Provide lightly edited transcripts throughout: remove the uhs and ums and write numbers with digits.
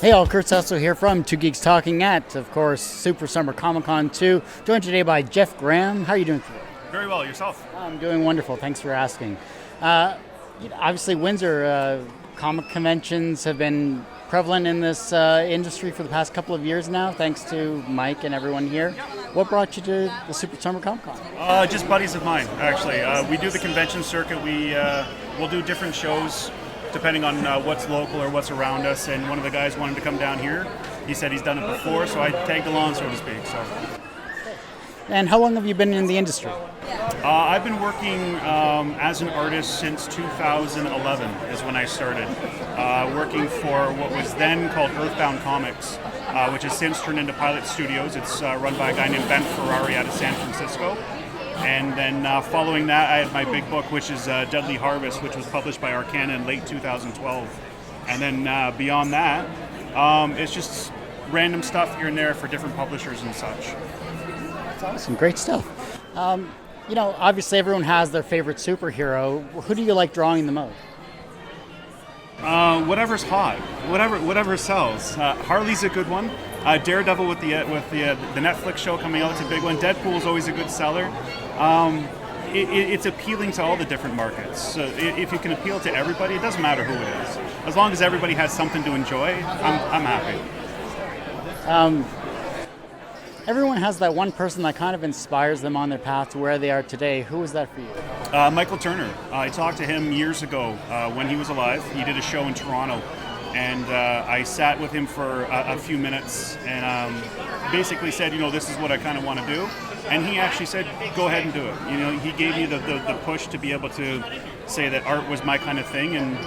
Hey all, Kurt Sasso here from Two Geeks Talking at, of course, Super Summer Comic Con 2. Joined today by Jeff Graham. How are you doing today? Very well, yourself? I'm doing wonderful, thanks for asking. Obviously Windsor comic conventions have been prevalent in this industry for the past couple of years now, thanks to Mike and everyone here. What brought you to the Super Summer Comic Con? Just buddies of mine, actually. We do the convention circuit. We'll do different shows depending on what's local or what's around us, and one of the guys wanted to come down here. He said he's done it before, so I tagged along, so to speak. So. And how long have you been in the industry? I've been working as an artist since 2011 is when I started, working for what was then called Earthbound Comics, which has since turned into Pilot Studios. It's run by a guy named Ben Ferrari out of San Francisco. And then following that, I had my big book, which is Deadly Harvest, which was published by Arcana in late 2012. And then beyond that, it's just random stuff here and there for different publishers and such. That's awesome, great stuff. Obviously everyone has their favorite superhero. Who do you like drawing the most? Whatever's hot, whatever sells. Harley's a good one. Daredevil with the Netflix show coming out, it's a big one. Deadpool's always a good seller. It's appealing to all the different markets. So if you can appeal to everybody, it doesn't matter who it is. As long as everybody has something to enjoy, I'm happy. Everyone has that one person that kind of inspires them on their path to where they are today. Who was that for you? Michael Turner. I talked to him years ago when he was alive. He did a show in Toronto, and I sat with him for a few minutes and basically said, this is what I kind of want to do. And he actually said, go ahead and do it. He gave me the push to be able to say that art was my kind of thing, and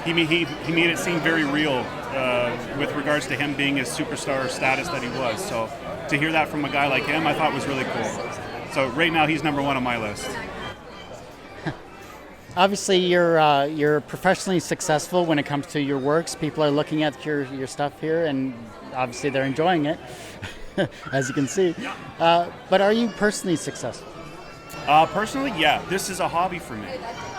he made it seem very real with regards to him being his superstar status that he was. So to hear that from a guy like him, I thought was really cool. So right now, he's number one on my list. Obviously, you're professionally successful when it comes to your works. People are looking at your stuff here, and obviously they're enjoying it, as you can see. But are you personally successful? Personally, yeah. This is a hobby for me.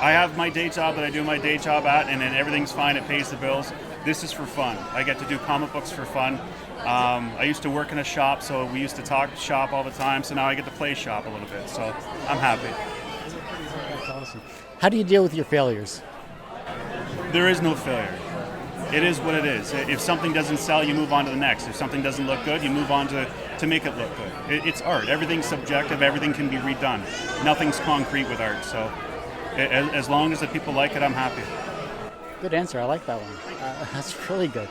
I have my day job that I do my day job at, and then everything's fine. It pays the bills. This is for fun. I get to do comic books for fun. I used to work in a shop, so we used to talk shop all the time. So now I get to play shop a little bit. So I'm happy. That's awesome. How do you deal with your failures? There is no failure. It is what it is. If something doesn't sell, you move on to the next. If something doesn't look good, you move on to make it look good. It's art. Everything's subjective. Everything can be redone. Nothing's concrete with art. So as long as the people like it, I'm happy. Good answer. I like that one. That's really good.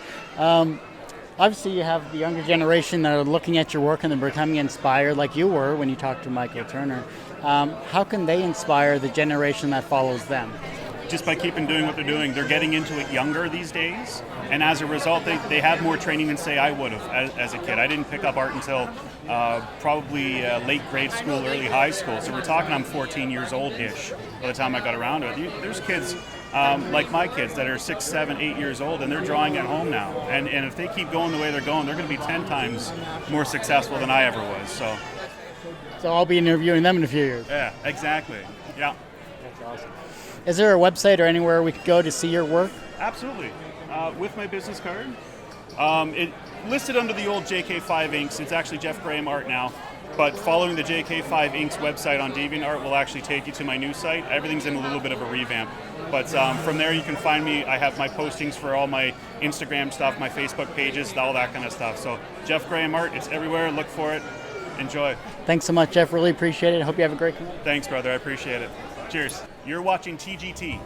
Obviously, you have the younger generation that are looking at your work and they're becoming inspired like you were when you talked to Michael Turner. How can they inspire the generation that follows them? Just by keeping doing what they're doing. They're getting into it younger these days, and as a result, they have more training than, say, I would have as a kid. I didn't pick up art until probably late grade school, early high school. So we're talking I'm 14 years old-ish by the time I got around to it. There's kids like my kids that are 6, 7, 8 years old, and they're drawing at home now. And if they keep going the way they're going, they're going to be 10 times more successful than I ever was. So I'll be interviewing them in a few years. Yeah, exactly. Yeah. That's awesome. Is there a website or anywhere we could go to see your work? Absolutely. With my business card. It listed under the old JK5 Inks. It's actually Jeff Graham Art now. But following the JK5 Inks website on DeviantArt will actually take you to my new site. Everything's in a little bit of a revamp. But from there you can find me. I have my postings for all my Instagram stuff, my Facebook pages, all that kind of stuff. So Jeff Graham Art, it's everywhere. Look for it. Enjoy. Thanks so much, Jeff. Really appreciate it. Hope you have a great night. Thanks, brother. I appreciate it. Cheers. You're watching TGT.